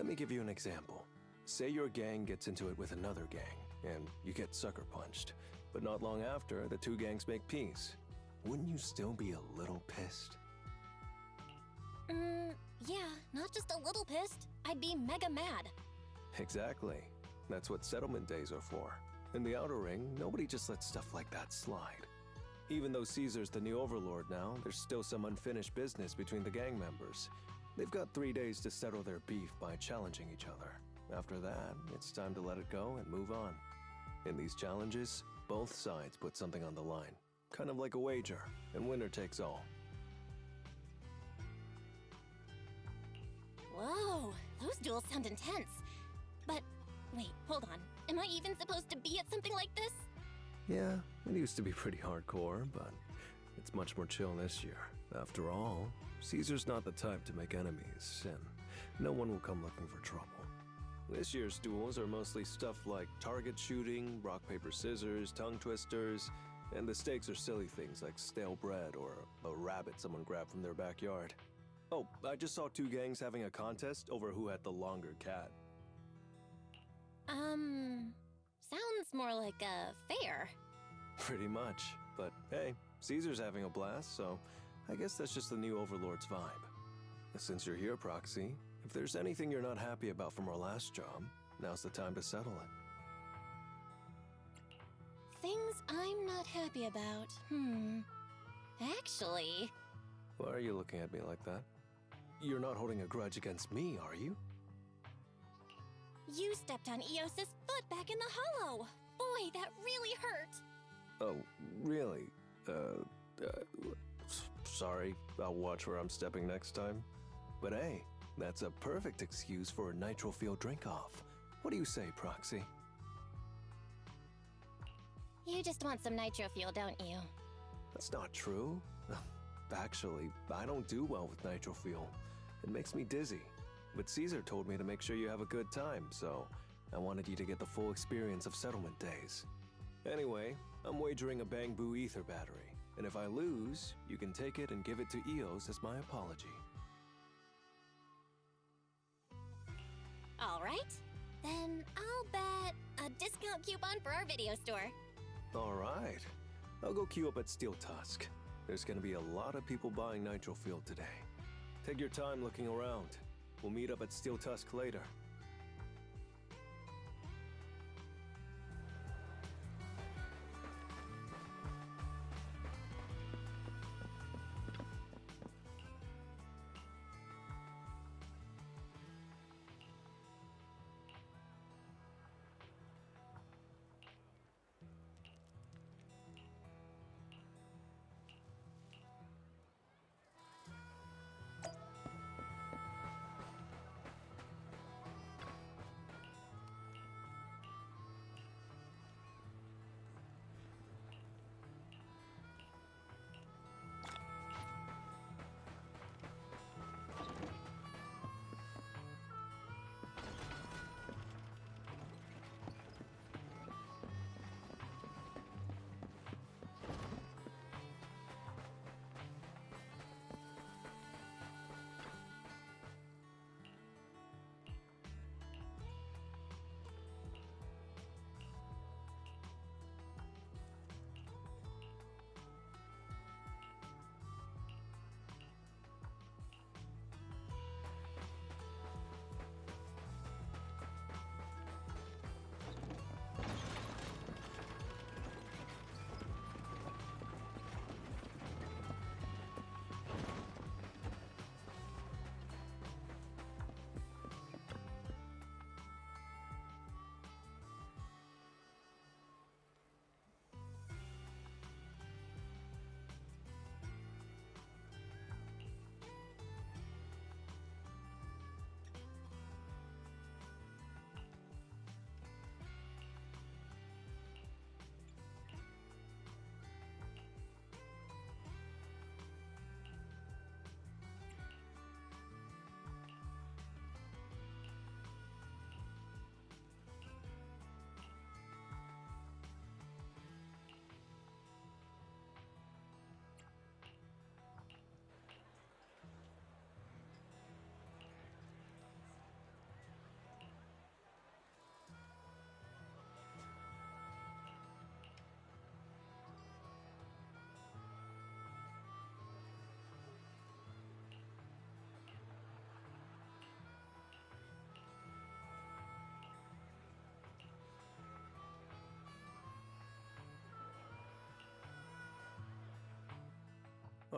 Let me give you an example. Say your gang gets into it with another gang, and you get sucker punched. But not long after, the two gangs make peace. Wouldn't you still be a little pissed? Yeah, not just a little pissed. I'd be mega mad. Exactly. That's what settlement days are for. In the Outer Ring, nobody just lets stuff like that slide. Even though Caesar's the new overlord now, there's still some unfinished business between the gang members. They've got 3 days to settle their beef by challenging each other. After that, it's time to let it go and move on. In these challenges, both sides put something on the line. Kind of like a wager, and winner takes all. Whoa, those duels sound intense. But, wait, hold on. Am I even supposed to be at something like this? Yeah, it used to be pretty hardcore, but it's much more chill this year. After all, Caesar's not the type to make enemies, and no one will come looking for trouble. This year's duels are mostly stuff like target shooting, rock, paper, scissors, tongue twisters, and the stakes are silly things like stale bread or a rabbit someone grabbed from their backyard. Oh, I just saw two gangs having a contest over who had the longer cat. Sounds more like a fair. Pretty much, but hey, Caesar's having a blast, so I guess that's just the new Overlord's vibe. Since you're here, Proxy, if there's anything you're not happy about from our last job, now's the time to settle it. Things I'm not happy about. Actually... Why are you looking at me like that? You're not holding a grudge against me, are you? You stepped on Eos's foot back in the hollow. Boy, that really hurt. Oh, really? Sorry, I'll watch where I'm stepping next time. But hey, that's a perfect excuse for a nitro field drink-off. What do you say, Proxy? You just want some nitro fuel, don't you? That's not true. Actually, I don't do well with nitro fuel. It makes me dizzy. But Caesar told me to make sure you have a good time, so I wanted you to get the full experience of settlement days. Anyway, I'm wagering a Bangbu ether battery, and if I lose, you can take it and give it to Eos as my apology. All right. Then I'll bet a discount coupon for our video store. All right. I'll go queue up at Steel Tusk. There's gonna be a lot of people buying nitro fuel today. Take your time looking around. We'll meet up at Steel Tusk later.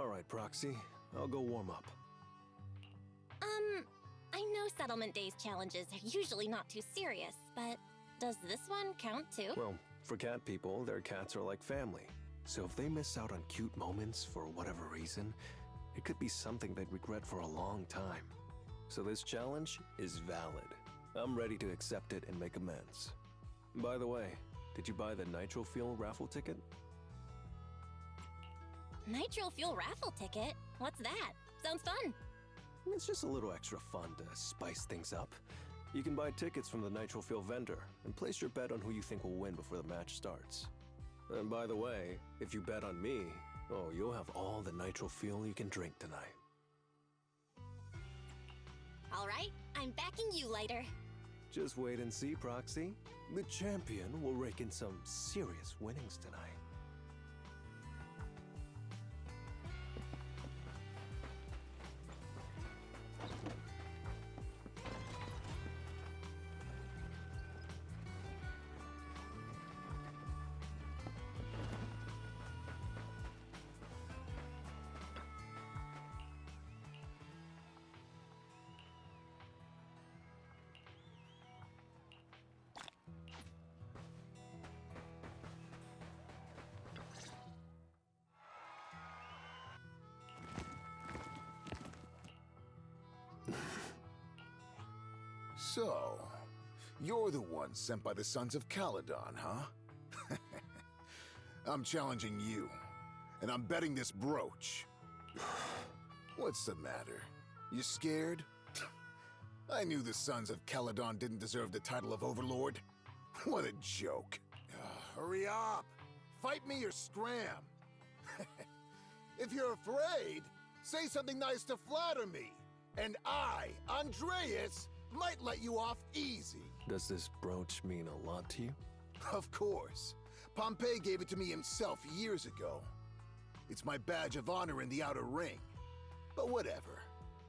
Alright, Proxy. I'll go warm up. I know Settlement Days challenges are usually not too serious, but does this one count too? Well, for cat people, their cats are like family. So if they miss out on cute moments for whatever reason, it could be something they'd regret for a long time. So this challenge is valid. I'm ready to accept it and make amends. By the way, did you buy the Nitro Fuel raffle ticket? Nitro Fuel raffle ticket? What's that? Sounds fun. It's just a little extra fun to spice things up. You can buy tickets from the Nitro Fuel vendor and place your bet on who you think will win before the match starts. And by the way, if you bet on me, oh, you'll have all the Nitro Fuel you can drink tonight. All right, I'm backing you, Lighter. Just wait and see, Proxy. The champion will rake in some serious winnings tonight. So, you're the one sent by the Sons of Caledon, huh? I'm challenging you, and I'm betting this brooch. What's the matter? You scared? I knew the Sons of Caledon didn't deserve the title of Overlord. What a joke. Hurry up! Fight me or scram! If you're afraid, say something nice to flatter me, and I, Andreas, might let you off easy. Does this brooch mean a lot to you? Of course. Pompey gave it to me himself years ago. It's my badge of honor in the outer ring. But whatever.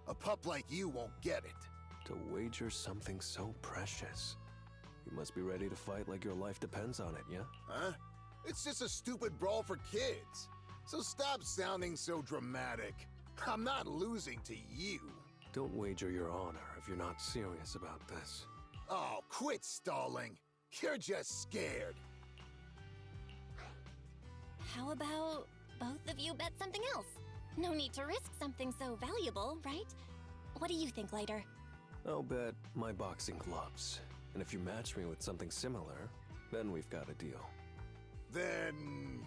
A pup like you won't get it. To wager something so precious. You must be ready to fight like your life depends on it, yeah? Huh? It's just a stupid brawl for kids. So stop sounding so dramatic. I'm not losing to you. Don't wager your honor if you're not serious about this. Oh, quit stalling. You're just scared. How about both of you bet something else? No need to risk something so valuable, right? What do you think, Lighter? I'll bet my boxing gloves. And if you match me with something similar, then we've got a deal. Then,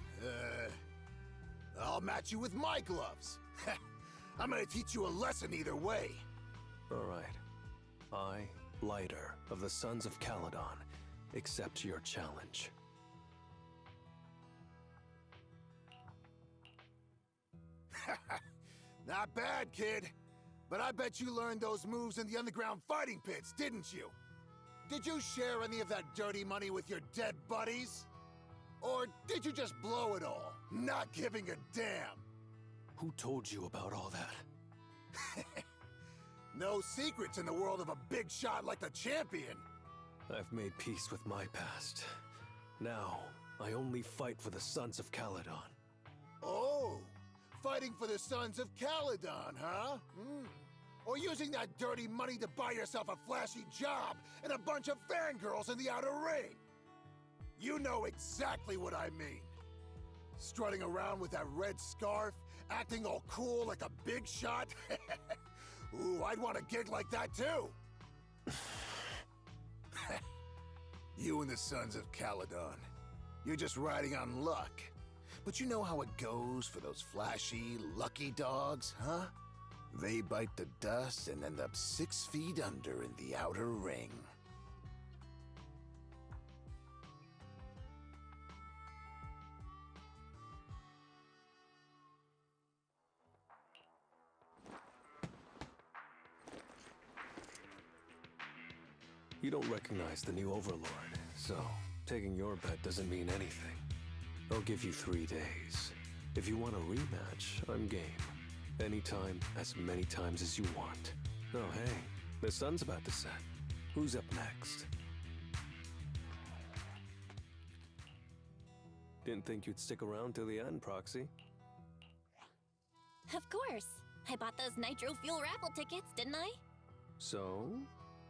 I'll match you with my gloves. I'm gonna teach you a lesson either way. All right. I, Lighter of the Sons of Caledon, accept your challenge. Not bad, kid. But I bet you learned those moves in the underground fighting pits, didn't you? Did you share any of that dirty money with your dead buddies? Or did you just blow it all, not giving a damn? Who told you about all that? No secrets in the world of a big shot like the champion. I've made peace with my past. Now, I only fight for the Sons of Caledon. Oh, fighting for the Sons of Caledon, huh? Or using that dirty money to buy yourself a flashy job and a bunch of fangirls in the outer ring. You know exactly what I mean. Strutting around with that red scarf, acting all cool like a big shot. Ooh, I'd want a gig like that too. You and the Sons of Caledon. You're just riding on luck. But you know how it goes for those flashy, lucky dogs, huh? They bite the dust and end up 6 feet under in the outer ring. You don't recognize the new Overlord, so taking your bet doesn't mean anything. I'll give you 3 days. If you want a rematch, I'm game. Anytime, as many times as you want. Oh hey, the sun's about to set. Who's up next? Didn't think you'd stick around till the end, Proxy. Of course. I bought those Nitro Fuel raffle tickets, didn't I? So,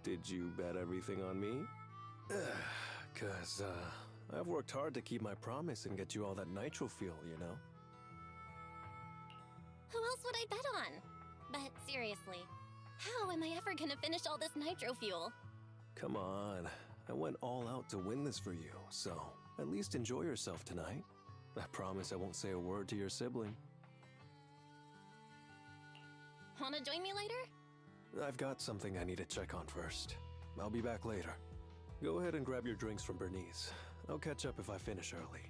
did you bet everything on me? Cause, I've worked hard to keep my promise and get you all that nitro fuel, you know? Who else would I bet on? But seriously, how am I ever gonna finish all this Nitro Fuel? Come on. I went all out to win this for you, so at least enjoy yourself tonight. I promise I won't say a word to your sibling. Wanna join me later? I've got something I need to check on first. I'll be back later. Go ahead and grab your drinks from Bernice. I'll catch up if I finish early.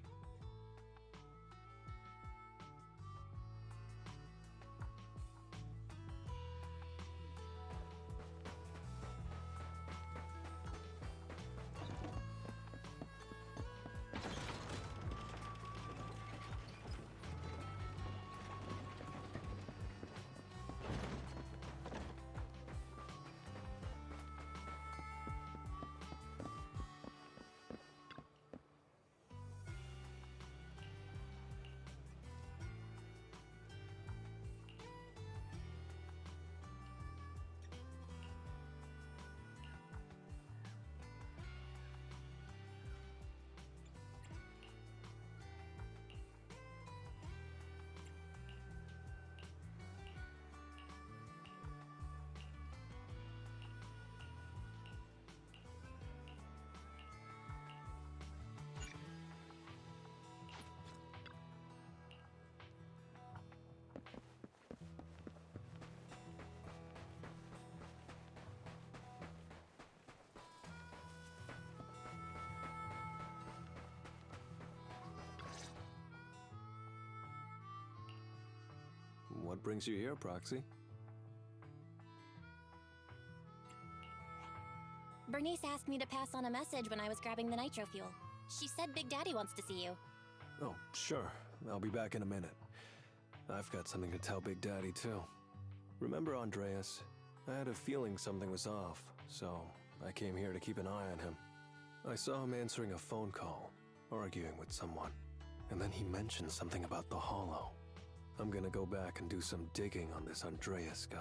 What brings you here, Proxy? Bernice asked me to pass on a message when I was grabbing the Nitro Fuel. She said Big Daddy wants to see you. Oh, sure. I'll be back in a minute. I've got something to tell Big Daddy, too. Remember Andreas? I had a feeling something was off, so I came here to keep an eye on him. I saw him answering a phone call, arguing with someone, and then he mentioned something about the Hollow. I'm gonna go back and do some digging on this Andreas guy.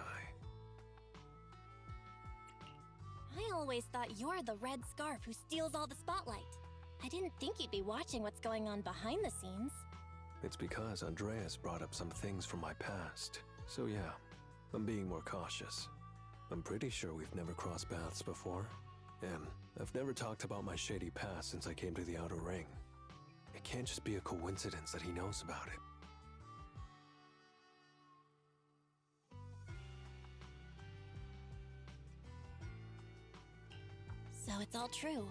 I always thought you're the Red Scarf who steals all the spotlight. I didn't think you'd be watching what's going on behind the scenes. It's because Andreas brought up some things from my past. So yeah, I'm being more cautious. I'm pretty sure we've never crossed paths before. And I've never talked about my shady past since I came to the Outer Ring. It can't just be a coincidence that he knows about it. So it's all true.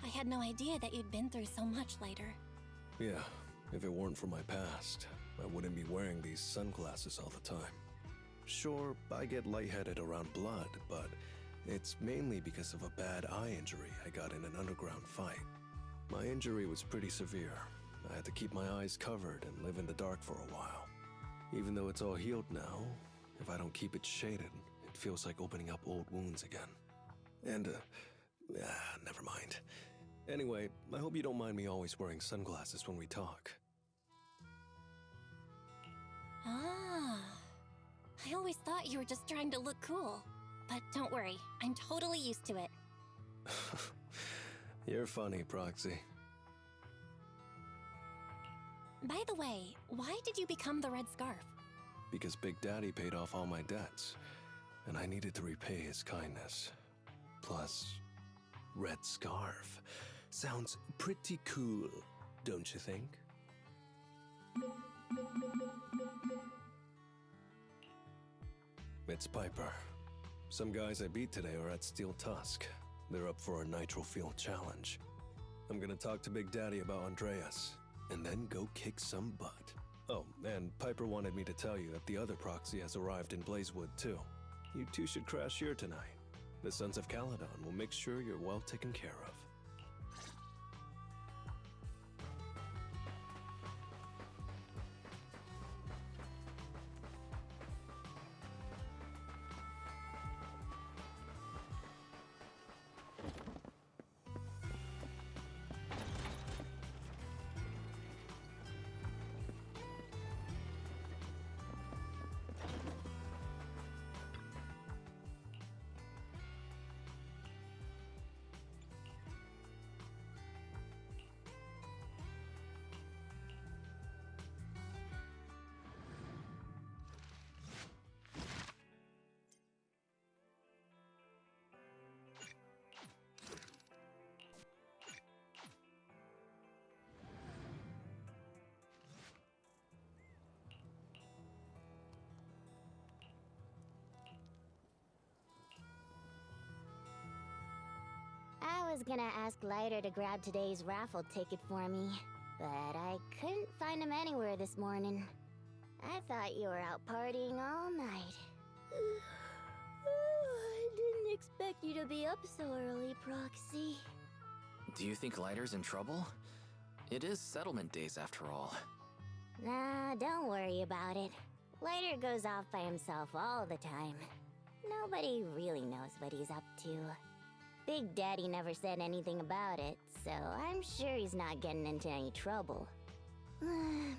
I had no idea that you'd been through so much later. Yeah, if it weren't for my past, I wouldn't be wearing these sunglasses all the time. Sure, I get lightheaded around blood, but it's mainly because of a bad eye injury I got in an underground fight. My injury was pretty severe. I had to keep my eyes covered and live in the dark for a while. Even though it's all healed now, if I don't keep it shaded, it feels like opening up old wounds again. And, never mind. Anyway, I hope you don't mind me always wearing sunglasses when we talk. Ah. I always thought you were just trying to look cool. But don't worry, I'm totally used to it. You're funny, Proxy. By the way, why did you become the Red Scarf? Because Big Daddy paid off all my debts, and I needed to repay his kindness. Plus, Red Scarf sounds pretty cool, don't you think? It's Piper. Some guys I beat today are at Steel Tusk. They're up for a Nitro Fuel challenge. I'm gonna talk to Big Daddy about Andreas, and then go kick some butt. Oh, and Piper wanted me to tell you that the other Proxy has arrived in Blazewood too. You two should crash here tonight. The Sons of Caledon will make sure you're well taken care of. was gonna ask Lighter to grab today's raffle ticket for me, but I couldn't find him anywhere this morning. I thought you were out partying all night. I didn't expect you to be up so early, Proxy. Do you think Lighter's in trouble? It is settlement days after all. Nah, don't worry about it. Lighter goes off by himself all the time. Nobody really knows what he's up to. Big Daddy never said anything about it, so I'm sure he's not getting into any trouble.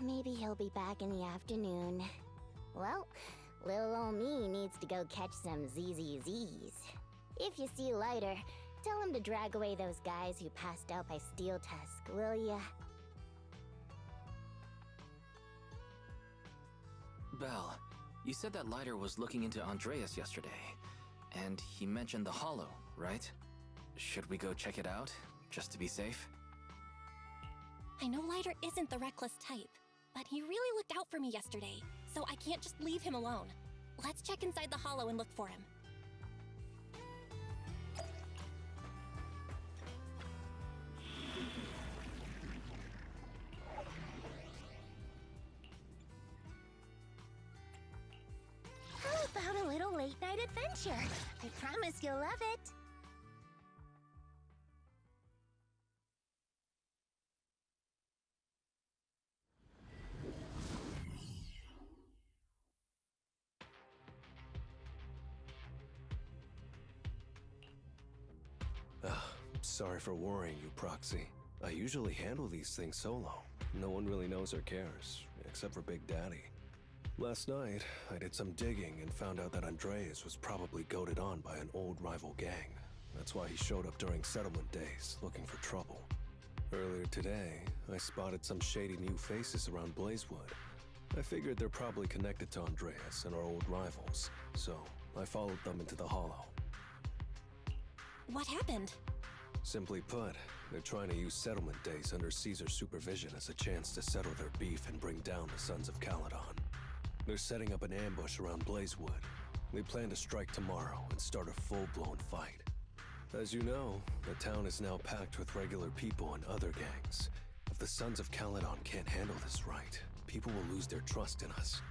Maybe he'll be back in the afternoon. Well, little ol' me needs to go catch some ZZZs. If you see Lighter, tell him to drag away those guys who passed out by Steel Tusk, will ya? Belle, you said that Lighter was looking into Andreas yesterday, and he mentioned the Hollow, right? Should we go check it out, just to be safe? I know Lighter isn't the reckless type, but he really looked out for me yesterday, so I can't just leave him alone. Let's check inside the Hollow and look for him. How about a little late-night adventure? I promise you'll love it. Sorry for worrying you, Proxy. I usually handle these things solo. No one really knows or cares, except for Big Daddy. Last night, I did some digging and found out that Andreas was probably goaded on by an old rival gang. That's why he showed up during settlement days, looking for trouble. Earlier today, I spotted some shady new faces around Blazewood. I figured they're probably connected to Andreas and our old rivals, so I followed them into the Hollow. What happened? Simply put, they're trying to use settlement days under Caesar's supervision as a chance to settle their beef and bring down the Sons of Caledon. They're setting up an ambush around Blazewood. They plan to strike tomorrow and start a full-blown fight. As you know, the town is now packed with regular people and other gangs. If the Sons of Caledon can't handle this right, people will lose their trust in us.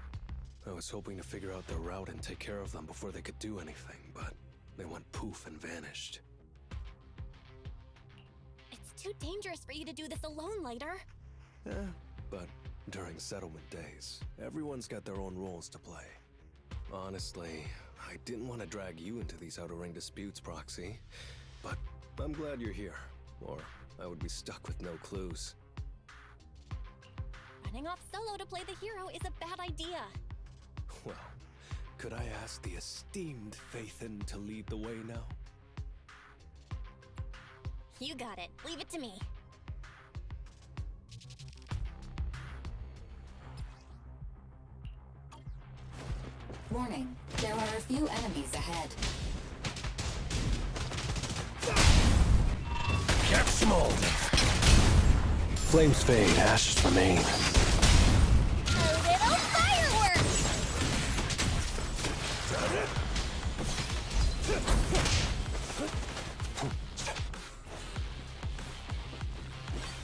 I was hoping to figure out their route and take care of them before they could do anything, but they went poof and vanished. It's too dangerous for you to do this alone, Lighter. But during settlement days, everyone's got their own roles to play. Honestly, I didn't want to drag you into these outer ring disputes, Proxy. But I'm glad you're here, or I would be stuck with no clues. Running off solo to play the hero is a bad idea. Well, could I ask the esteemed Phaethon to lead the way now? You got it. Leave it to me. Warning, there are a few enemies ahead. Catch them all! Flames fade, ashes remain. A little fireworks!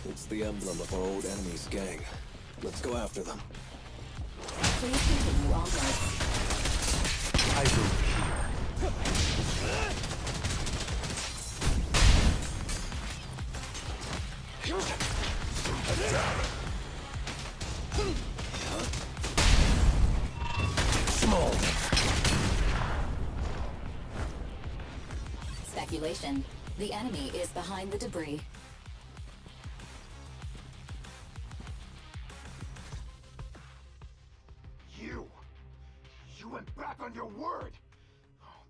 It's the emblem of our old enemy's gang. Let's go after them. Please continue onwards. I will Small. Speculation. The enemy is behind the debris. You went back on your word!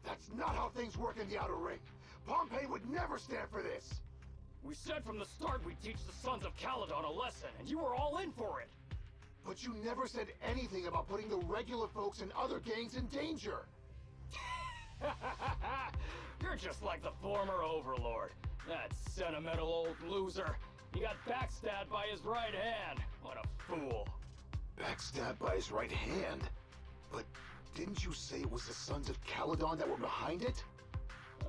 That's not how things work in the Outer Ring. Pompey would never stand for this! We said from the start we'd teach the Sons of Caledon a lesson, and you were all in for it! But you never said anything about putting the regular folks and other gangs in danger! You're just like the former Overlord. That sentimental old loser. He got backstabbed by his right hand. What a fool. Backstabbed by his right hand? But didn't you say it was the Sons of Caledon that were behind it?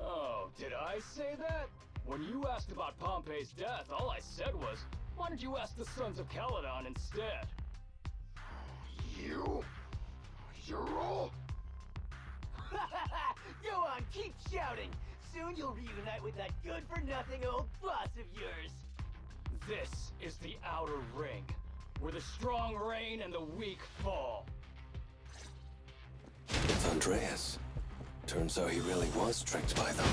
Oh, did I say that? When you asked about Pompey's death, all I said was, why don't you ask the Sons of Caledon instead? You're all... Go on, keep shouting! Soon you'll reunite with that good-for-nothing old boss of yours! This is the Outer Ring, where the strong reign and the weak fall. It's Andreas. Turns out he really was tricked by them.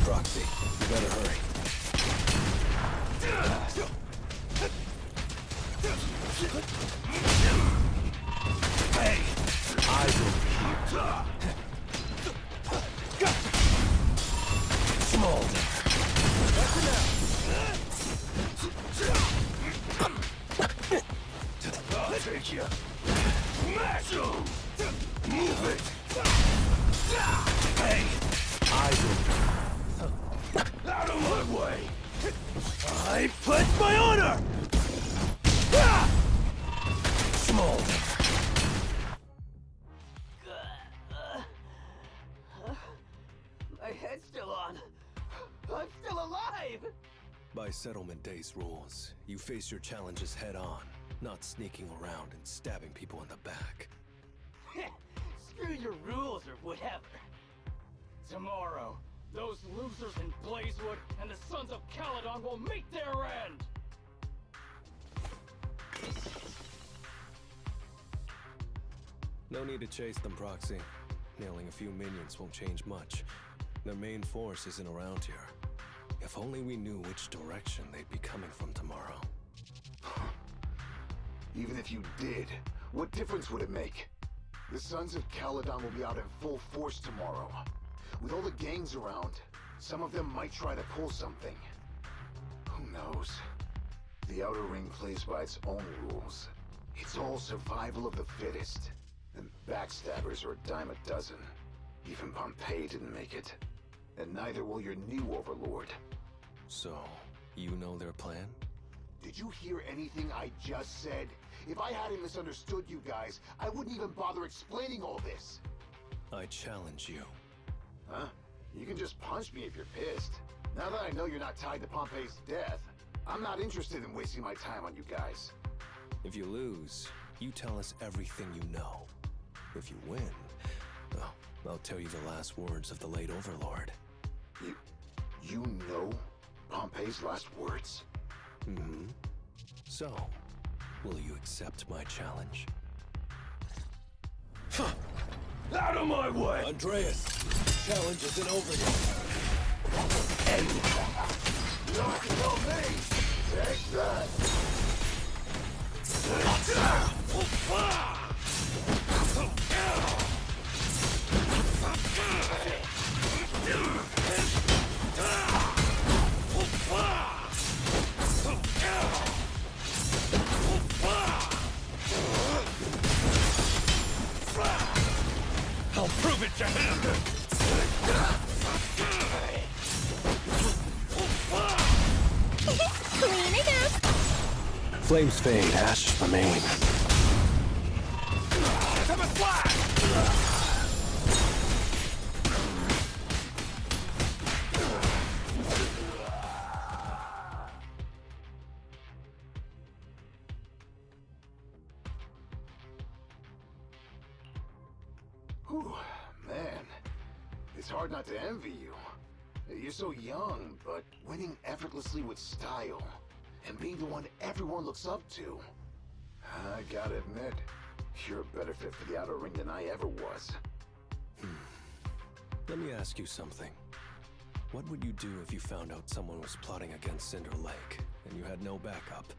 Proxy, you better hurry. Hey! I will keep... Smolder. That's enough! I'll take you. Smash him! Move it! Hey! I will... Out of my way! I pledge my honor! Smolder. My head's still on. I'm still alive! By Settlement Day's rules, you face your challenges head on, not sneaking around and stabbing people in the back. Screw your rules or whatever. Tomorrow, those losers in Blazewood and the Sons of Caledon will meet their end! No need to chase them, Proxy. Nailing a few minions won't change much. Their main force isn't around here. If only we knew which direction they'd be coming from tomorrow. Even if you did, what difference would it make? The Sons of Caledon will be out in full force tomorrow. With all the gangs around, some of them might try to pull something. Who knows? The Outer Ring plays by its own rules. It's all survival of the fittest. And backstabbers are a dime a dozen. Even Pompey didn't make it. And neither will your new overlord. So, you know their plan? Did you hear anything I just said? If I hadn't misunderstood you guys, I wouldn't even bother explaining all this. I challenge you. Huh? You can just punch me if you're pissed. Now that I know you're not tied to Pompey's death, I'm not interested in wasting my time on you guys. If you lose, you tell us everything you know. If you win, well, I'll tell you the last words of the late Overlord. You know Pompey's last words? Mm-hmm. So, will you accept my challenge? Out of my way! Andreas, challenge isn't over yet. Not kill me! Take that! I'll prove it to him! Clean it up! Flames fade, ashes remain. Come and fly! Whew, man. It's hard not to envy you. You're so young, but winning effortlessly with style. And being the one everyone looks up to. I gotta admit, you're a better fit for the Outer Ring than I ever was. Let me ask you something. What would you do if you found out someone was plotting against Cinder Lake, and you had no backup?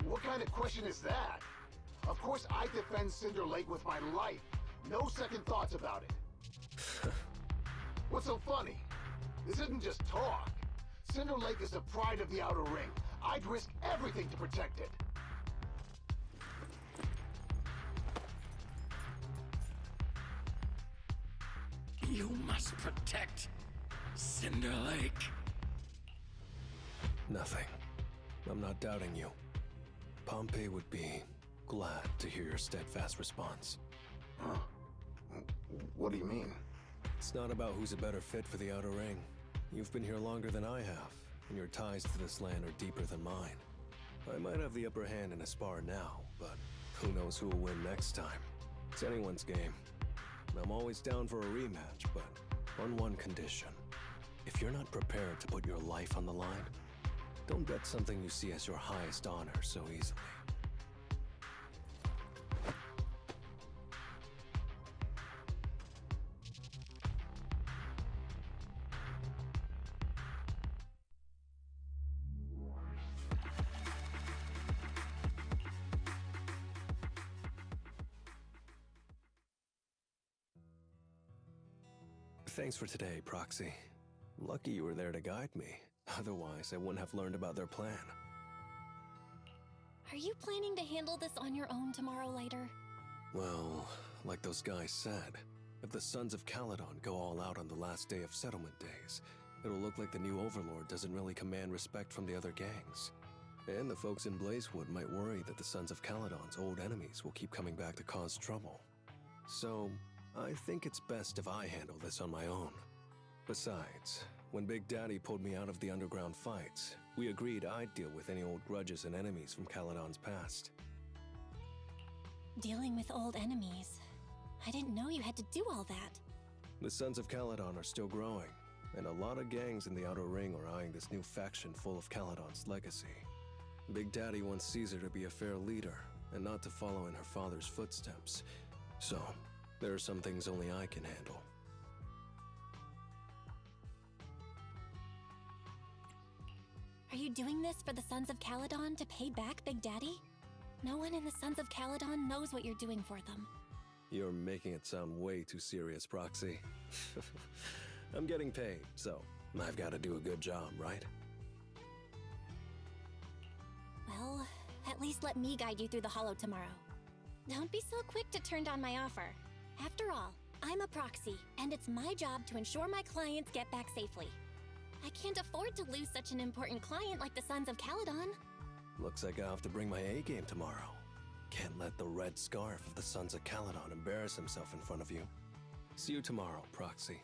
What kind of question is that? Of course I defend Cinder Lake with my life. No second thoughts about it. What's so funny? This isn't just talk. Cinder Lake is the pride of the Outer Ring. I'd risk everything to protect it. You must protect Cinder Lake. Nothing. I'm not doubting you. Pompey would be glad to hear your steadfast response. Huh? What do you mean? It's not about who's a better fit for the Outer Ring. You've been here longer than I have, and your ties to this land are deeper than mine. I might have the upper hand in a spar now, but who knows who will win next time. It's anyone's game. I'm always down for a rematch, but on one condition. If you're not prepared to put your life on the line, don't bet something you see as your highest honor so easily. Thanks for today, Proxy. Lucky you were there to guide me. Otherwise, I wouldn't have learned about their plan. Are you planning to handle this on your own tomorrow, Lighter? Well, like those guys said, if the Sons of Caledon go all out on the last day of settlement days, it'll look like the new Overlord doesn't really command respect from the other gangs. And the folks in Blazewood might worry that the Sons of Caledon's old enemies will keep coming back to cause trouble. So, I think it's best if I handle this on my own. Besides, when Big Daddy pulled me out of the underground fights, we agreed I'd deal with any old grudges and enemies from Caledon's past. Dealing with old enemies. I didn't know you had to do all that. The Sons of Caledon are still growing, and a lot of gangs in the Outer Ring are eyeing this new faction full of Caledon's legacy. Big Daddy wants Caesar to be a fair leader, and not to follow in her father's footsteps. So, there are some things only I can handle. Are you doing this for the Sons of Caledon to pay back Big Daddy? No one in the Sons of Caledon knows what you're doing for them. You're making it sound way too serious, Proxy. I'm getting paid, so I've got to do a good job, right? Well, at least let me guide you through the Hollow tomorrow. Don't be so quick to turn down my offer. After all, I'm a proxy, and it's my job to ensure my clients get back safely. I can't afford to lose such an important client like the Sons of Caledon. Looks like I have to bring my A game tomorrow. Can't let the red scarf of the Sons of Caledon embarrass himself in front of you. See you tomorrow, Proxy.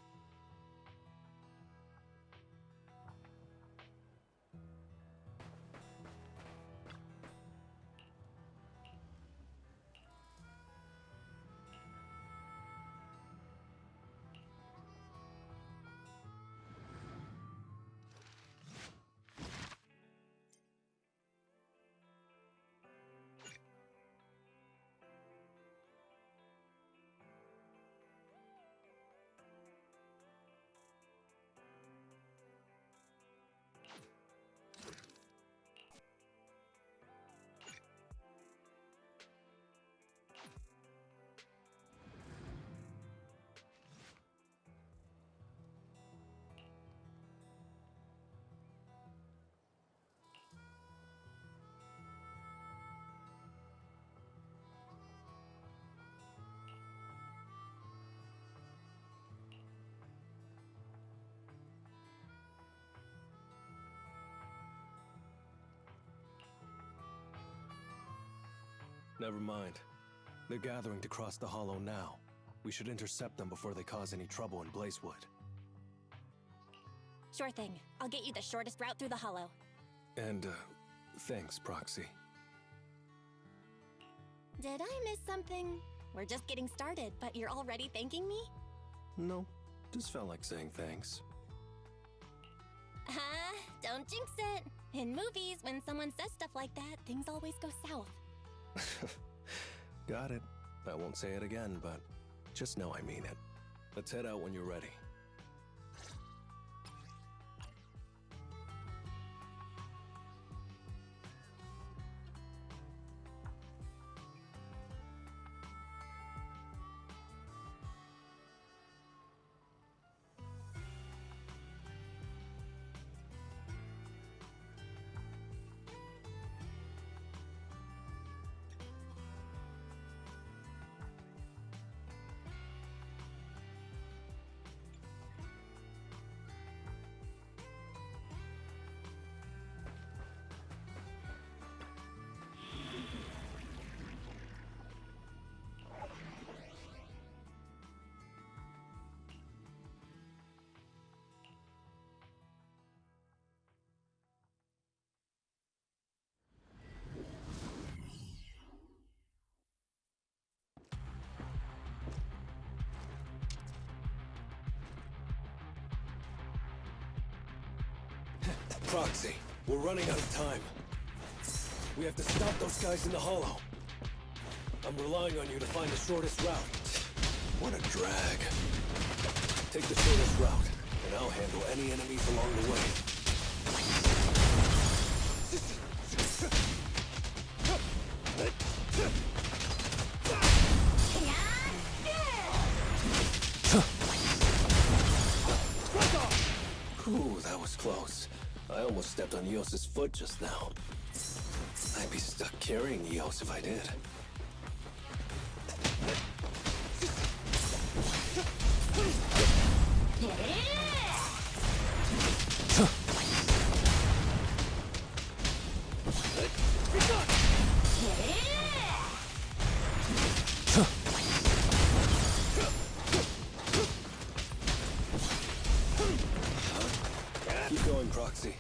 Never mind. They're gathering to cross the Hollow now. We should intercept them before they cause any trouble in Blazewood. Sure thing. I'll get you the shortest route through the Hollow. And, thanks, Proxy. Did I miss something? We're just getting started, but you're already thanking me? No, just felt like saying thanks. Don't jinx it. In movies, when someone says stuff like that, things always go south. Got it. I won't say it again, but just know I mean it. Let's head out when you're ready. Proxy, we're running out of time. We have to stop those guys in the hollow. I'm relying on you to find the shortest route. What a drag. Take the shortest route, and I'll handle any enemies along the way. Ooh, that was close. I almost stepped on Eos's foot just now. I'd be stuck carrying Eos if I did. Keep going, Proxy.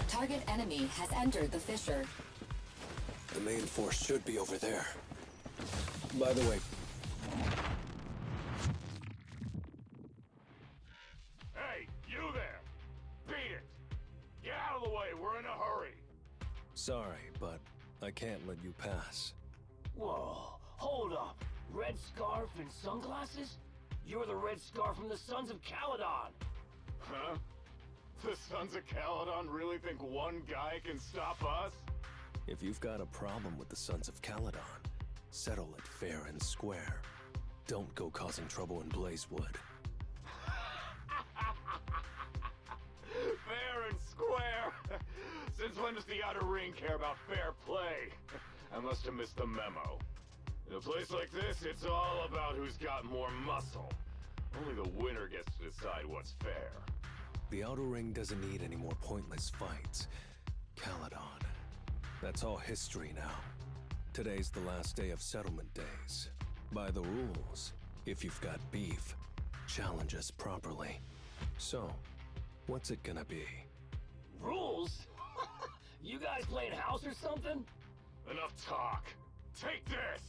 Target enemy has entered the fissure. The main force should be over there. By the way, Hey, you there! Beat it! Get out of the way, we're in a hurry! sorry, but I can't let you pass. Whoa, hold up. Red scarf and sunglasses? You're the Red Scarf from the Sons of Caledon! Huh? The Sons of Caledon really think one guy can stop us? If you've got a problem with the Sons of Caledon, settle it fair and square. Don't go causing trouble in Blazewood. Fair and square! Since when does the Outer Ring care about fair play? I must have missed the memo. In a place like this, it's all about who's got more muscle. Only the winner gets to decide what's fair. The Outer Ring doesn't need any more pointless fights. Caledon. That's all history now. Today's the last day of settlement days. By the rules, if you've got beef, challenge us properly. So, what's it gonna be? Rules? You guys playing house or something? Enough talk. Take this!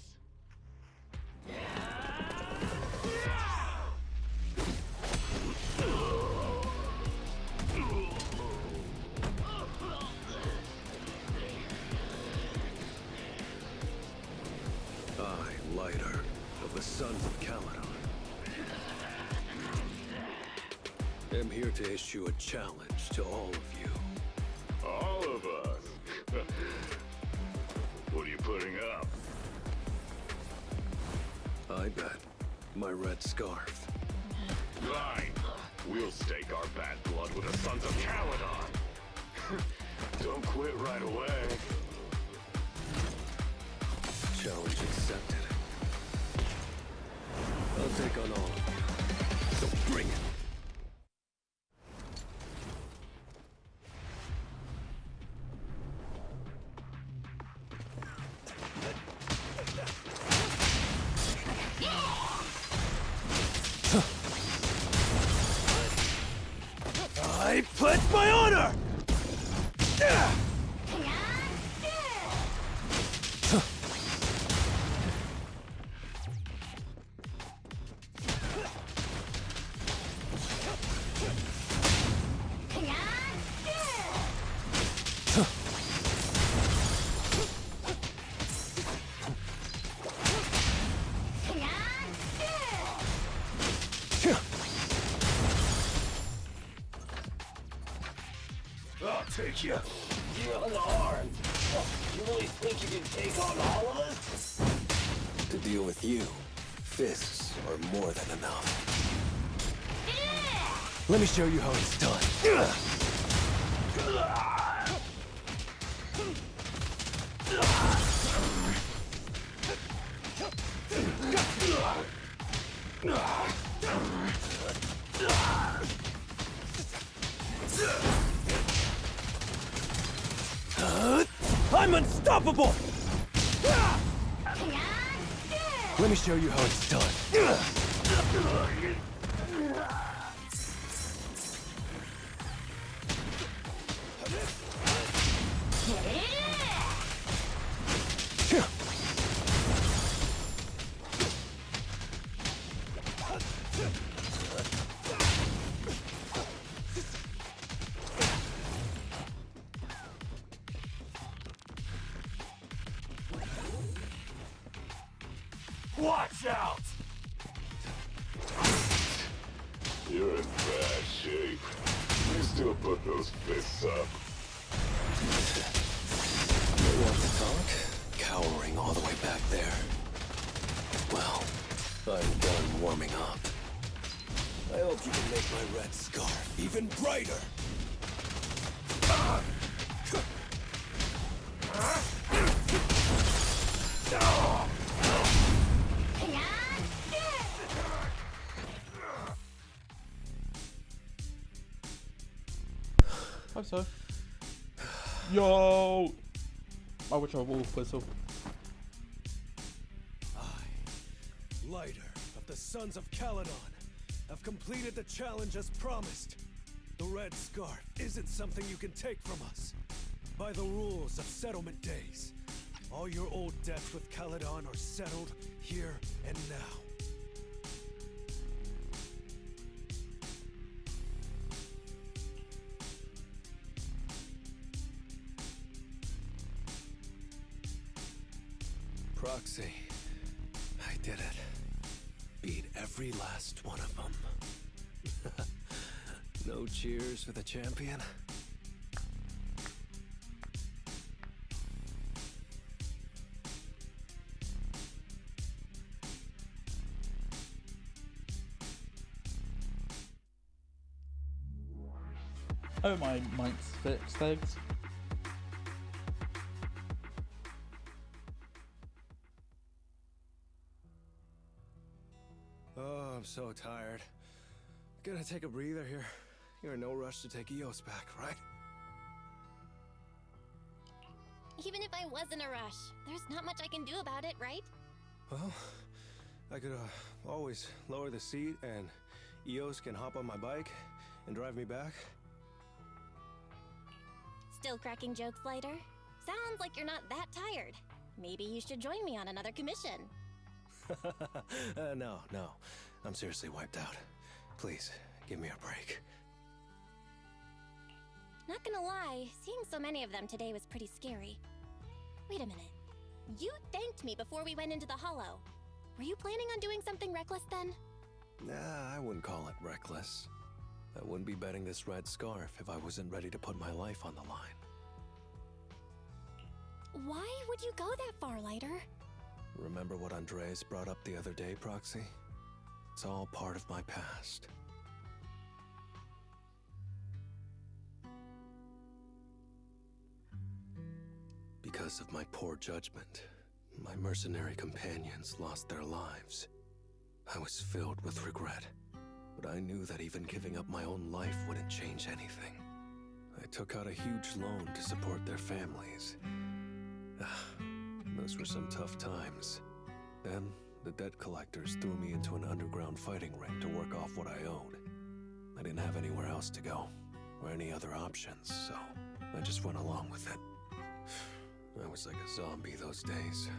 I, Lighter, of the Sons of Caledon, am here to issue a challenge to all of you. All of us? What are you putting up? I bet my red scarf. Fine. We'll stake our bad blood with the Sons of Caledon. Don't quit right away. Challenge accepted. I'll take on all of you. So bring it. I pledge my honor! I'll take you. You're unarmed. You really think you can take on all of us? To deal with you, fists are more than enough. Let me show you how it's done. I'm unstoppable! Let me show you how it's done. Watch out! You're in bad shape. You still put those fists up. You want to talk? Cowering all the way back there. Well, I'm done warming up. I hope you can make my red scarf even brighter. Hope so. Yo! I wish I wolf whistle. I, Lighter of the Sons of Caledon, have completed the challenge as promised. The red scarf isn't something you can take from us. By the rules of settlement days, all your old debts with Caledon are settled here and now. Proxy, I did it. Beat every last one of them. No cheers for the champion? Oh, my mic's fixed, thanks. Oh, I'm so tired. Gonna take a breather here. You're in no rush to take Eos back, right? Even if I was in a rush, there's not much I can do about it, right? Well, I could always lower the seat and Eos can hop on my bike and drive me back. Still cracking jokes, Lighter? Sounds like you're not that tired. Maybe you should join me on another commission. No. I'm seriously wiped out. Please, give me a break. Not gonna lie, seeing so many of them today was pretty scary. Wait a minute. You thanked me before we went into the Hollow. Were you planning on doing something reckless then? Nah, I wouldn't call it reckless. I wouldn't be betting this red scarf if I wasn't ready to put my life on the line. Why would you go that far, Lighter? Remember what Andreas brought up the other day, Proxy? It's all part of my past. Because of my poor judgment, my mercenary companions lost their lives. I was filled with regret, but I knew that even giving up my own life wouldn't change anything. I took out a huge loan to support their families. Those were some tough times. Then, the debt collectors threw me into an underground fighting ring to work off what I owed. I didn't have anywhere else to go, or any other options, so I just went along with it. I was like a zombie those days,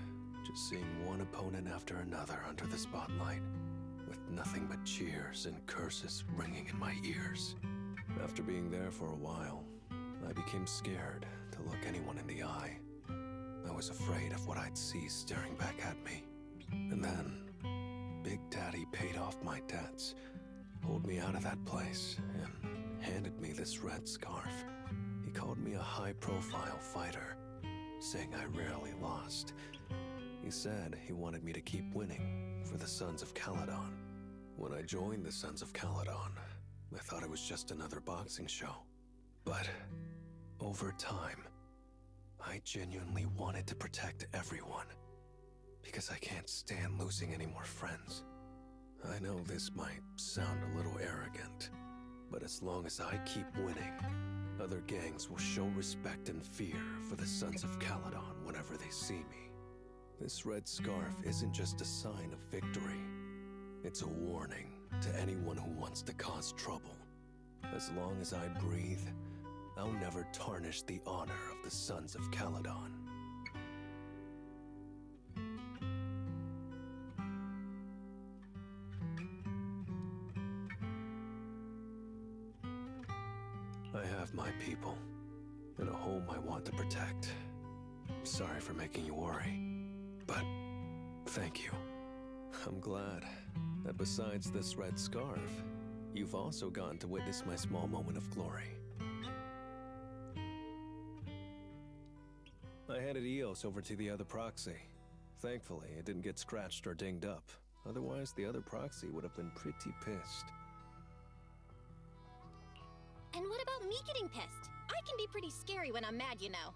just seeing one opponent after another under the spotlight, with nothing but cheers and curses ringing in my ears. After being there for a while, I became scared to look anyone in the eye. I was afraid of what I'd see staring back at me. And then, Big Daddy paid off my debts, pulled me out of that place, and handed me this red scarf. He called me a high-profile fighter, saying I rarely lost. He said he wanted me to keep winning for the Sons of Caledon. When I joined the Sons of Caledon, I thought it was just another boxing show. But over time, I genuinely wanted to protect everyone, because I can't stand losing any more friends. I know this might sound a little arrogant, but as long as I keep winning, other gangs will show respect and fear for the Sons of Caledon whenever they see me. This red scarf isn't just a sign of victory. It's a warning to anyone who wants to cause trouble. As long as I breathe, I'll never tarnish the honor of the Sons of Caledon. I have my people, and a home I want to protect. Sorry for making you worry, but thank you. I'm glad that besides this red scarf, you've also gotten to witness my small moment of glory. I handed Eos over to the other proxy. Thankfully, it didn't get scratched or dinged up. Otherwise, the other proxy would have been pretty pissed. And what about me getting pissed? I can be pretty scary when I'm mad, you know.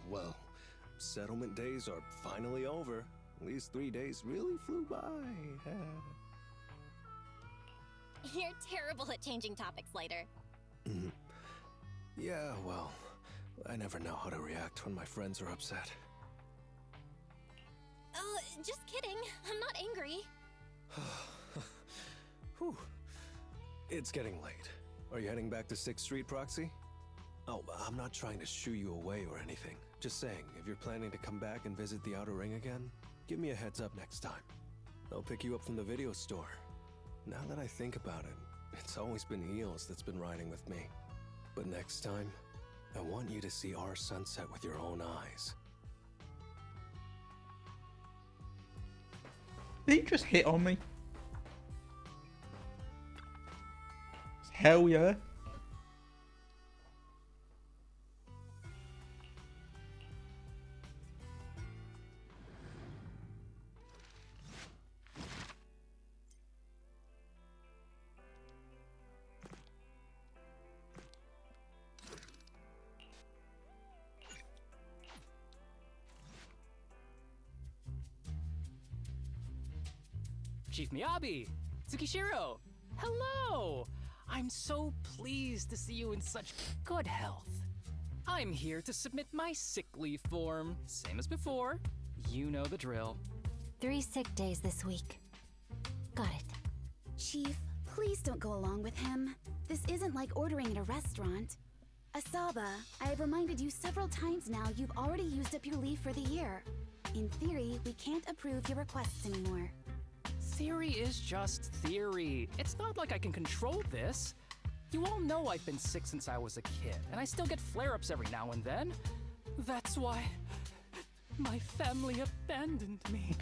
Well, settlement days are finally over. These 3 days really flew by. You're terrible at changing topics later. Yeah, well, I never know how to react when my friends are upset. Just kidding. I'm not angry. Whew. It's getting late. Are you heading back to 6th Street, Proxy? Oh, I'm not trying to shoo you away or anything. Just saying, if you're planning to come back and visit the Outer Ring again, give me a heads up next time. I'll pick you up from the video store. Now that I think about it, it's always been Eos that's been riding with me. But next time, I want you to see our sunset with your own eyes. Did he just hit on me? Hell yeah. Chief Miyabi! Tsukishiro! Hello! I'm so pleased to see you in such good health. I'm here to submit my sick leave form. Same as before. You know the drill. 3 sick days this week. Got it. Chief, please don't go along with him. This isn't like ordering at a restaurant. Asaba, I have reminded you several times now you've already used up your leave for the year. In theory, we can't approve your requests anymore. Theory is just theory. It's not like I can control this. You all know I've been sick since I was a kid, and I still get flare-ups every now and then. That's why my family abandoned me.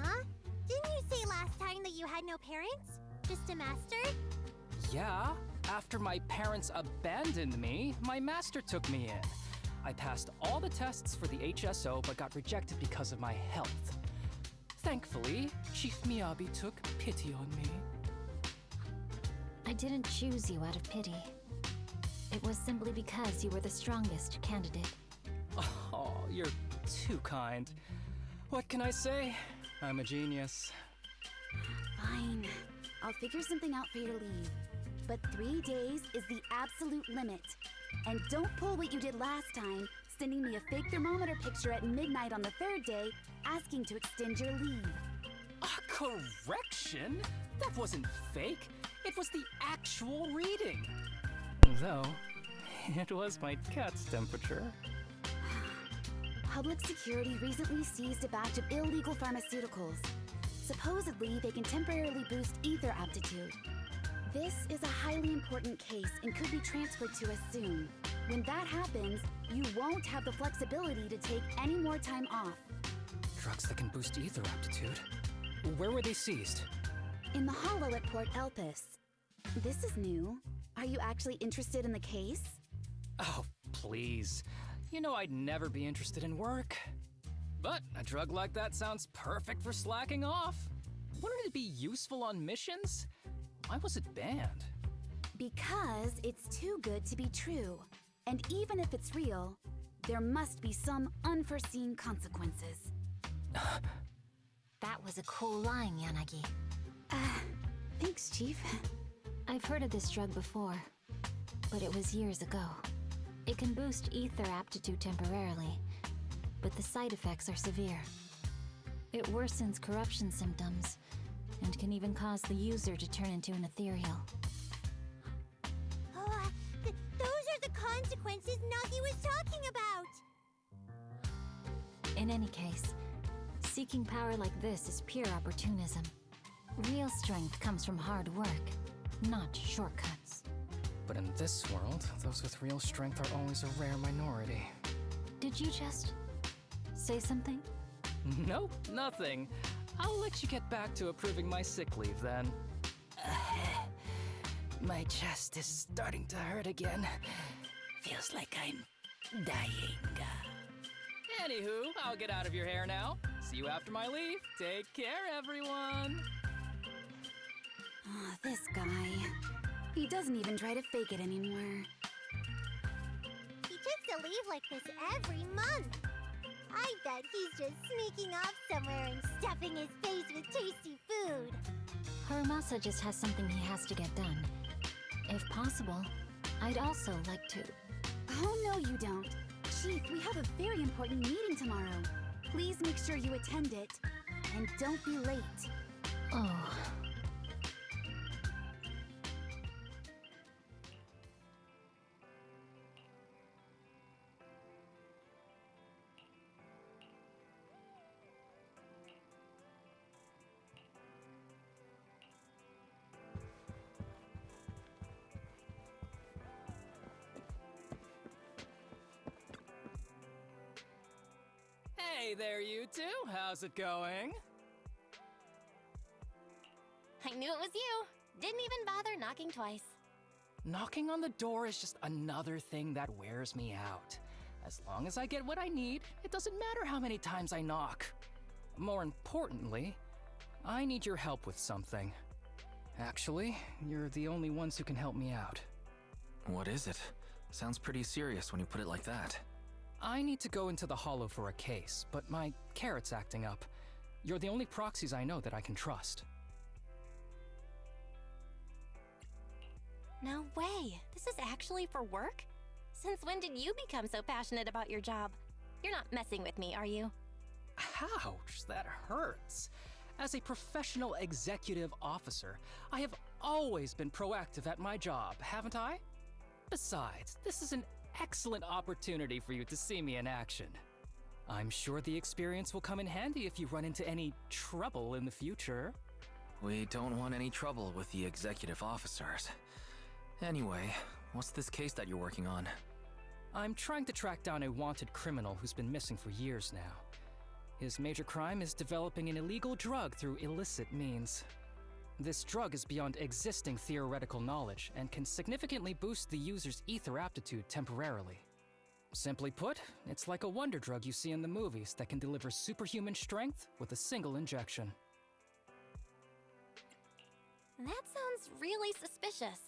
Huh? Didn't you say last time that you had no parents? Just a master? Yeah, after my parents abandoned me, my master took me in. I passed all the tests for the HSO but got rejected because of my health. Thankfully, Chief Miyabi took pity on me. I didn't choose you out of pity. It was simply because you were the strongest candidate. Oh, you're too kind. What can I say? I'm a genius. Fine. I'll figure something out for your leave. But 3 days is the absolute limit. And don't pull what you did last time, sending me a fake thermometer picture at midnight on the 3rd day, asking to extend your leave. A correction? That wasn't fake. It was the actual reading. Though, it was my cat's temperature. Public security recently seized a batch of illegal pharmaceuticals. Supposedly, they can temporarily boost ether aptitude. This is a highly important case and could be transferred to us soon. When that happens, you won't have the flexibility to take any more time off. Drugs that can boost ether aptitude? Where were they seized? In the hollow at Port Elpis. This is new. Are you actually interested in the case? Oh, please. You know I'd never be interested in work. But a drug like that sounds perfect for slacking off. Wouldn't it be useful on missions? Why was it banned? Because it's too good to be true. And even if it's real, there must be some unforeseen consequences. That was a cool line, Yanagi. Thanks, Chief. I've heard of this drug before, but it was years ago. It can boost ether aptitude temporarily, but the side effects are severe. It worsens corruption symptoms, and can even cause the user to turn into an ethereal. Oh, those are the consequences Nagi was talking about! In any case, seeking power like this is pure opportunism. Real strength comes from hard work, not shortcuts. But in this world, those with real strength are always a rare minority. Did you just Say something? Nope, nothing. I'll let you get back to approving my sick leave then. My chest is starting to hurt again. Feels like I'm dying. Anywho, I'll get out of your hair now. See you after my leave. Take care, everyone. Oh, this guy. He doesn't even try to fake it anymore. He takes a leave like this every month. I bet he's just sneaking off somewhere and stuffing his face with tasty food. Haramasa just has something he has to get done. If possible, I'd also like to... Oh, no, you don't. Chief, we have a very important meeting tomorrow. Please make sure you attend it. And don't be late. Oh... Hey there, you two. How's it going? I knew it was you. Didn't even bother knocking twice. Knocking on the door is just another thing that wears me out. As long as I get what I need, it doesn't matter how many times I knock. More importantly, I need your help with something. Actually, you're the only ones who can help me out. What is it? Sounds pretty serious when you put it like that. I need to go into the Hollow for a case, but my carrot's acting up. You're the only proxies I know that I can trust. No way. This is actually for work? Since when did you become so passionate about your job? You're not messing with me, are you? Ouch, that hurts. As a professional executive officer, I have always been proactive at my job, haven't I? Besides, this is an excellent opportunity for you to see me in action. I'm sure the experience will come in handy if you run into any trouble in the future. We don't want any trouble with the executive officers. Anyway, what's this case that you're working on? I'm trying to track down a wanted criminal who's been missing for years now. His major crime is developing an illegal drug through illicit means. This drug is beyond existing theoretical knowledge and can significantly boost the user's ether aptitude temporarily. Simply put, it's like a wonder drug you see in the movies that can deliver superhuman strength with a single injection. That sounds really suspicious.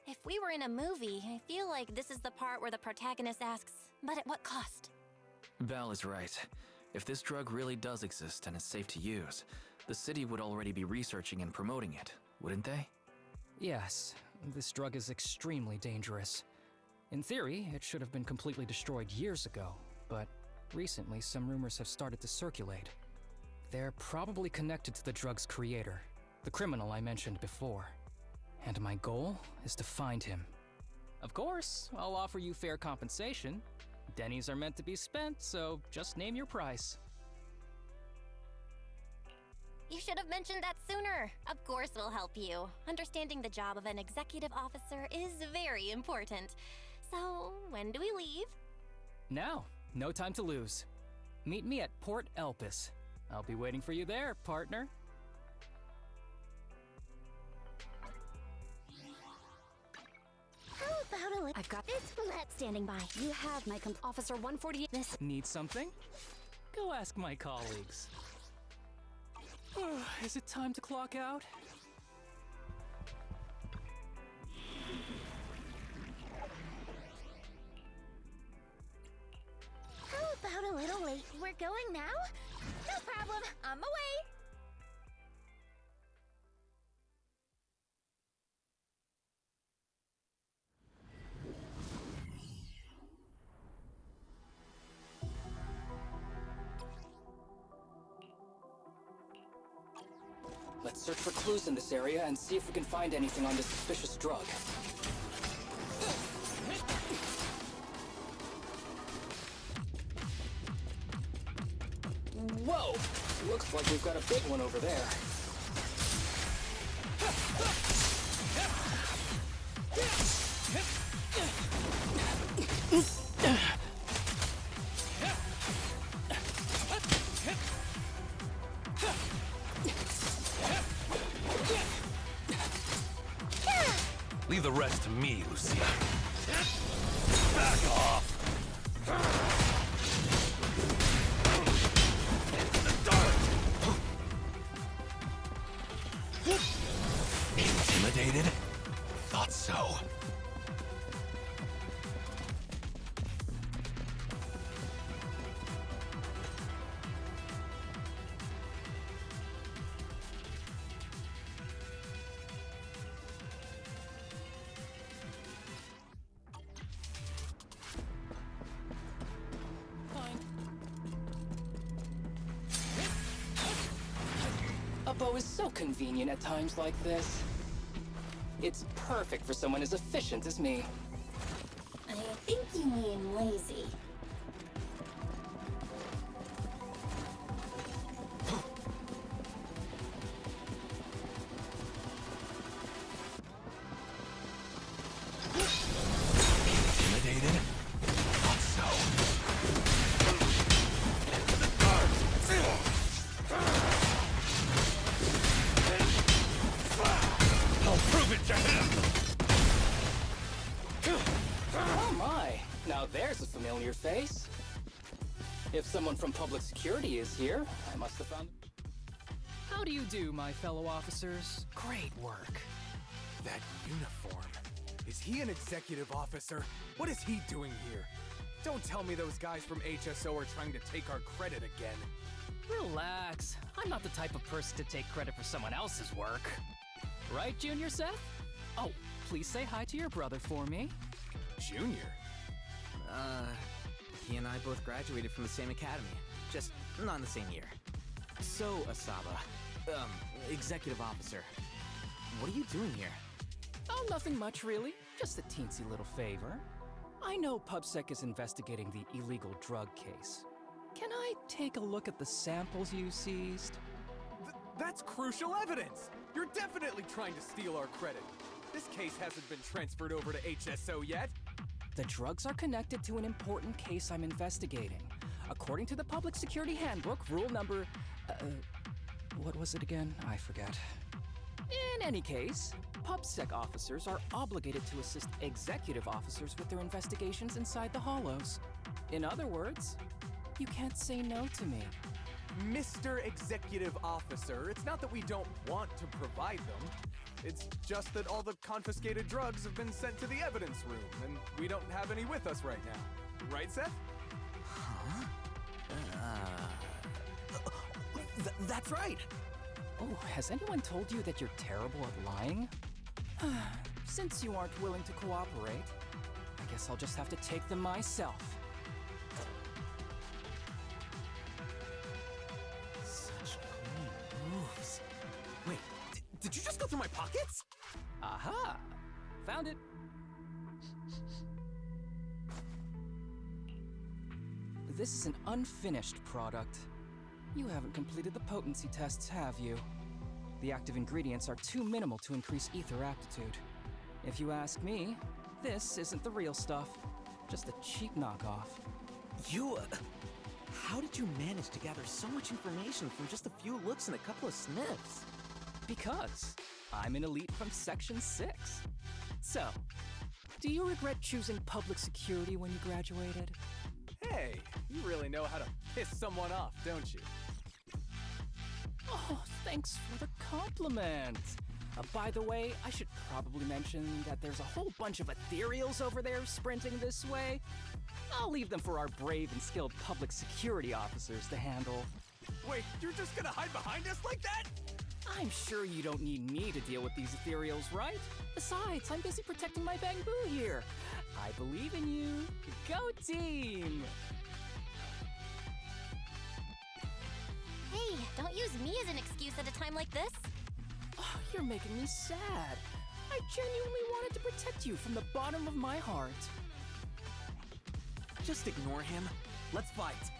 If we were in a movie, I feel like this is the part where the protagonist asks, but at what cost? Val is right. If this drug really does exist and is safe to use, the city would already be researching and promoting it, wouldn't they? Yes, this drug is extremely dangerous. In theory, it should have been completely destroyed years ago, but recently some rumors have started to circulate. They're probably connected to the drug's creator, the criminal I mentioned before. And my goal is to find him. Of course, I'll offer you fair compensation. Dennies are meant to be spent, so just name your price. You should have mentioned that sooner. Of course we'll help you. Understanding the job of an executive officer is very important. So, when do we leave? Now, no time to lose. Meet me at Port Elpis. I'll be waiting for you there, partner. How about a little? I've got this standing by. You have my Officer 148. This. Need something? Go ask my colleagues. Is it time to clock out? How about a little late? We're going now? No problem. On my way. Let's search for clues in this area and see if we can find anything on this suspicious drug. Whoa! Looks like we've got a big one over there. Leave the rest to me, Lucia. Back off! Into the dark! Intimidated? Thought so. A bow is so convenient at times like this. It's perfect for someone as efficient as me. I think you mean lazy. Intimidated? Thought so. Into the dark! I'll prove it to him! Oh my! Now there's a familiar face. If someone from public security is here, I must have found... How do you do, my fellow officers? Great work. That uniform. Is he an executive officer? What is he doing here? Don't tell me those guys from HSO are trying to take our credit again. Relax. I'm not the type of person to take credit for someone else's work. Right, Junior Seth? Oh, please say hi to your brother for me. Junior? He and I both graduated from the same academy. Just not in the same year. So, Asaba, executive officer, what are you doing here? Oh, nothing much, really. Just a teensy little favor. I know PubSec is investigating the illegal drug case. Can I take a look at the samples you seized? That's crucial evidence! You're definitely trying to steal our credit. This case hasn't been transferred over to HSO yet. The drugs are connected to an important case I'm investigating. According to the Public Security Handbook, rule number... what was it again? I forget. In any case, PubSec officers are obligated to assist executive officers with their investigations inside the Hollows. In other words, you can't say no to me. Mr. Executive Officer, it's not that we don't want to provide them. It's just that all the confiscated drugs have been sent to the evidence room, and we don't have any with us right now. Right, Seth? Huh? That's right! Oh, has anyone told you that you're terrible at lying? Since you aren't willing to cooperate, I guess I'll just have to take them myself. Such clean moves. Wait, did you just go through my pockets? Aha! Found it! This is an unfinished product. You haven't completed the potency tests, have you? The active ingredients are too minimal to increase ether aptitude. If you ask me, this isn't the real stuff. Just a cheap knockoff. How did you manage to gather so much information from just a few looks and a couple of sniffs? Because I'm an elite from Section 6. So, do you regret choosing public security when you graduated? Hey, you really know how to piss someone off, don't you? Oh, thanks for the compliment. By the way, I should probably mention that there's a whole bunch of ethereals over there sprinting this way. I'll leave them for our brave and skilled public security officers to handle. Wait, you're just gonna hide behind us like that? I'm sure you don't need me to deal with these ethereals, right? Besides, I'm busy protecting my Bangbu here. I believe in you. Go team! Hey, don't use me as an excuse at a time like this. Oh, you're making me sad. I genuinely wanted to protect you from the bottom of my heart. Just ignore him. Let's fight.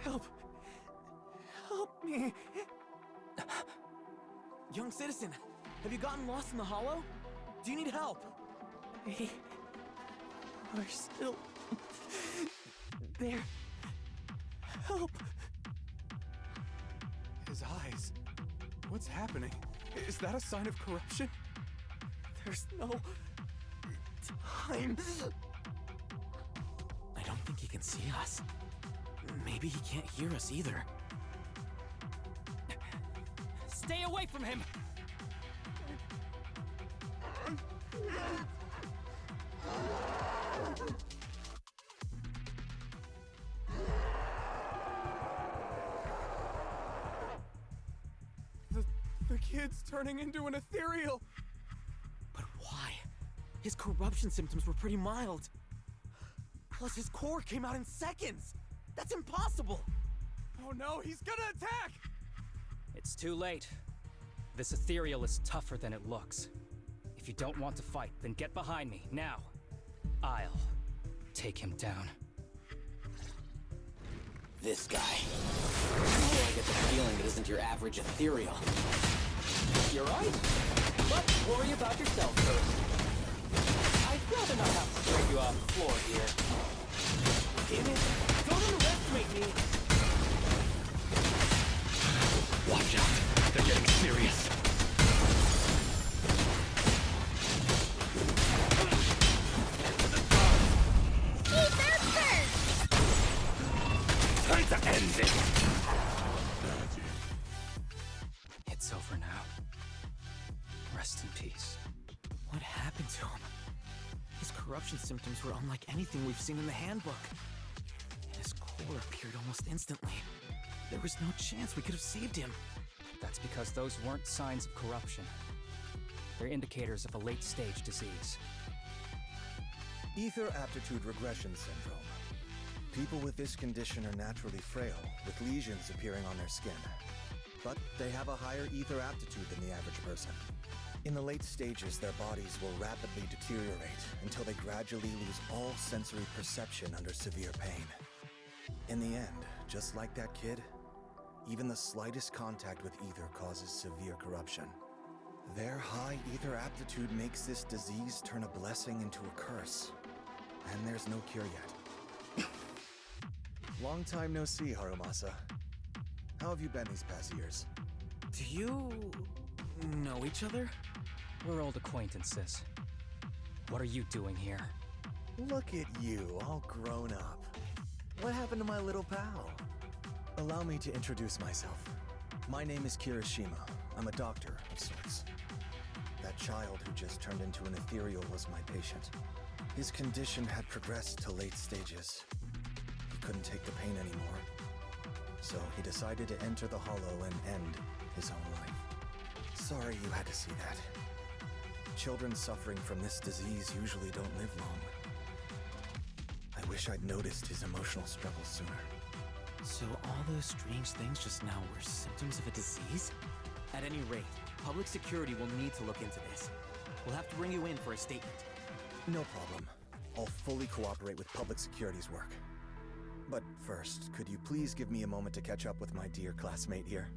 Help! Help me! Young citizen, have you gotten lost in the Hollow? Do you need help? They are still there. Help! His eyes. What's happening? Is that a sign of corruption? There's no time. I don't think he can see us. Maybe he can't hear us either. Stay away from him! The kid's turning into an ethereal. But why? His corruption symptoms were pretty mild. Plus his core came out in seconds. That's impossible. Oh no, he's gonna attack! It's too late. This ethereal is tougher than it looks. If you don't want to fight, then get behind me, now. I'll take him down. This guy. Oh, I get the feeling it isn't your average ethereal. You're right. But worry about yourself first. I'd rather not have to scrape you off the floor here. Damn it! Don't underestimate me! Watch out. They're getting serious. Time to end this! It's over now. Rest in peace. What happened to him? His corruption symptoms were unlike anything we've seen in the handbook. And his core appeared almost instantly. There was no chance we could have saved him. That's because those weren't signs of corruption. They're indicators of a late-stage disease. Ether aptitude regression syndrome. People with this condition are naturally frail, with lesions appearing on their skin. But they have a higher ether aptitude than the average person. In the late stages, their bodies will rapidly deteriorate until they gradually lose all sensory perception under severe pain. In the end, just like that kid, even the slightest contact with ether causes severe corruption. Their high ether aptitude makes this disease turn a blessing into a curse. And there's no cure yet. Long time no see, Harumasa. How have you been these past years? Do you know each other? We're old acquaintances. What are you doing here? Look at you, all grown up. What happened to my little pal? Allow me to introduce myself. My name is Kirishima. I'm a doctor of sorts. That child who just turned into an ethereal was my patient. His condition had progressed to late stages. He couldn't take the pain anymore. So he decided to enter the Hollow and end his own life. Sorry you had to see that. Children suffering from this disease usually don't live long. I wish I'd noticed his emotional struggles sooner. So all those strange things just now were symptoms of a disease? At any rate, public security will need to look into this. We'll have to bring you in for a statement. No problem. I'll fully cooperate with public security's work. But first, could you please give me a moment to catch up with my dear classmate here?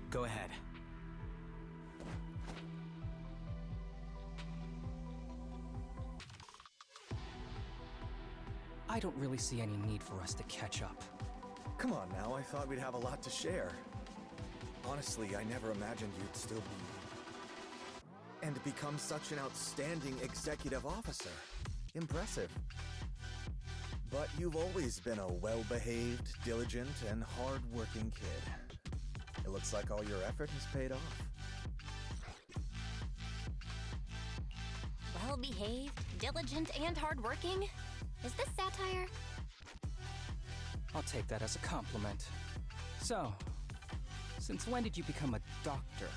Go ahead. I don't really see any need for us to catch up. Come on now, I thought we'd have a lot to share. Honestly, I never imagined you'd still be... and become such an outstanding executive officer. Impressive. But you've always been a well-behaved, diligent, and hard-working kid. It looks like all your effort has paid off. Well-behaved, diligent, and hardworking? Is this satire? I'll take that as a compliment. So, since when did you become a doctor?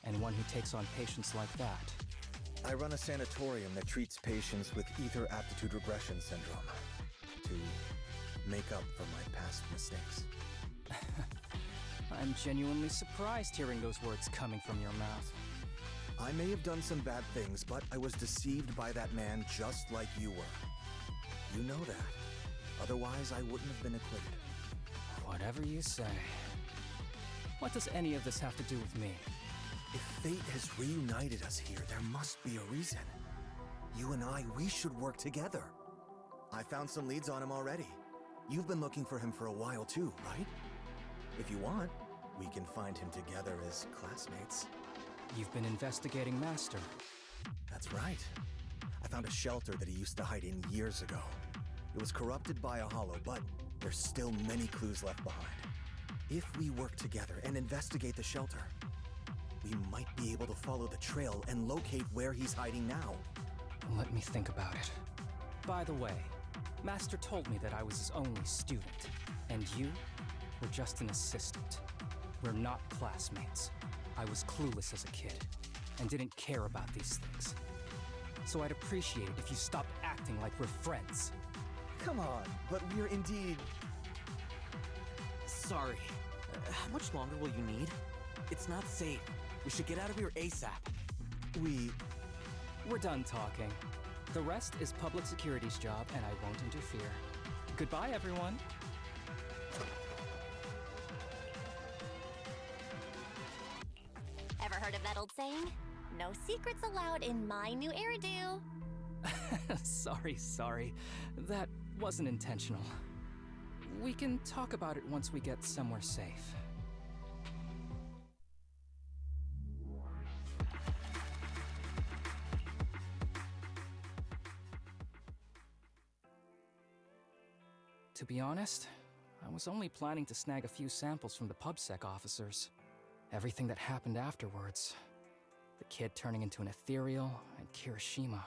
And one who takes on patients like that? I run a sanatorium that treats patients with ether aptitude regression syndrome. To make up for my past mistakes. I'm genuinely surprised hearing those words coming from your mouth. I may have done some bad things, but I was deceived by that man just like you were. You know that. Otherwise, I wouldn't have been acquitted. Whatever you say. What does any of this have to do with me? If fate has reunited us here, there must be a reason. You and I, we should work together. I found some leads on him already. You've been looking for him for a while too, right? If you want, we can find him together as classmates. You've been investigating Master. That's right. I found a shelter that he used to hide in years ago. It was corrupted by a hollow, but there's still many clues left behind. If we work together and investigate the shelter, we might be able to follow the trail and locate where he's hiding now. Let me think about it. By the way, Master told me that I was his only student, and you were just an assistant. We're not classmates. I was clueless as a kid, and didn't care about these things. So I'd appreciate it if you stopped acting like we're friends. Come on, but we're indeed... Sorry. How much longer will you need? It's not safe. We should get out of here ASAP. We're done talking. The rest is public security's job, and I won't interfere. Goodbye, everyone. Ever heard of that old saying? No secrets allowed in my new hairdo. Sorry. That wasn't intentional. We can talk about it once we get somewhere safe. To be honest, I was only planning to snag a few samples from the PubSec officers. Everything that happened afterwards. The kid turning into an ethereal, and Kirishima.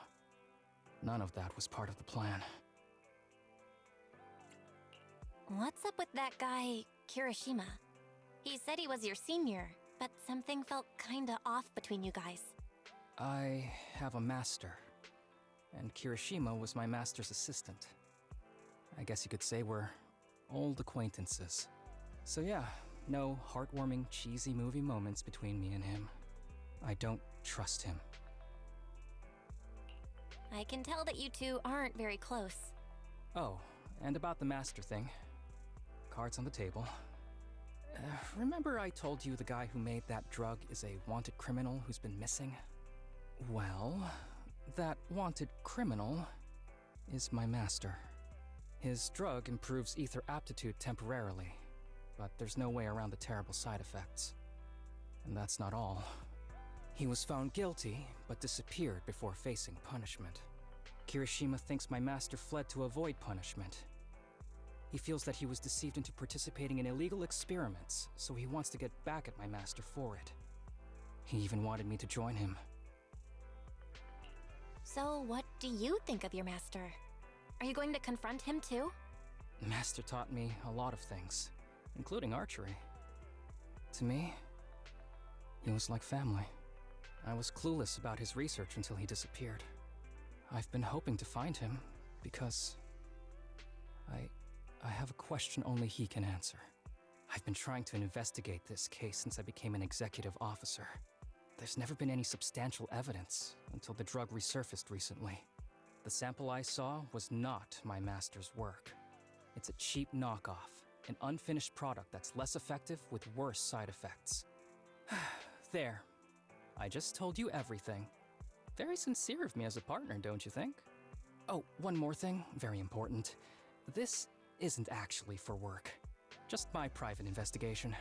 None of that was part of the plan. What's up with that guy, Kirishima? He said he was your senior, but something felt kinda off between you guys. I have a master, and Kirishima was my master's assistant. I guess you could say we're old acquaintances. So yeah, no heartwarming, cheesy movie moments between me and him. I don't trust him. I can tell that you two aren't very close. Oh, and about the master thing. Cards on the table. Remember I told you the guy who made that drug is a wanted criminal who's been missing? Well, that wanted criminal is my master. His drug improves ether aptitude temporarily, but there's no way around the terrible side effects. And that's not all. He was found guilty, but disappeared before facing punishment. Kirishima thinks my master fled to avoid punishment. He feels that he was deceived into participating in illegal experiments, so he wants to get back at my master for it. He even wanted me to join him. So what do you think of your master? Are you going to confront him too? Master taught me a lot of things, including archery. To me, he was like family. I was clueless about his research until he disappeared. I've been hoping to find him because I have a question only he can answer. I've been trying to investigate this case since I became an executive officer. There's never been any substantial evidence until the drug resurfaced recently. The sample I saw was not my master's work. It's a cheap knockoff, an unfinished product that's less effective with worse side effects. There. I just told you everything. Very sincere of me as a partner, don't you think? Oh, one more thing, very important. This isn't actually for work. Just my private investigation.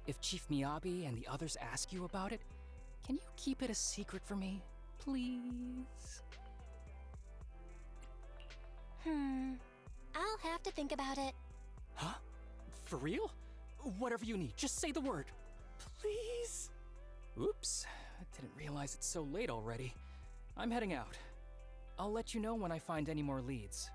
If Chief Miyabi and the others ask you about it, can you keep it a secret for me, please? I'll have to think about it. Huh? For real? Whatever you need, just say the word. Please? Oops, I didn't realize it's so late already. I'm heading out. I'll let you know when I find any more leads.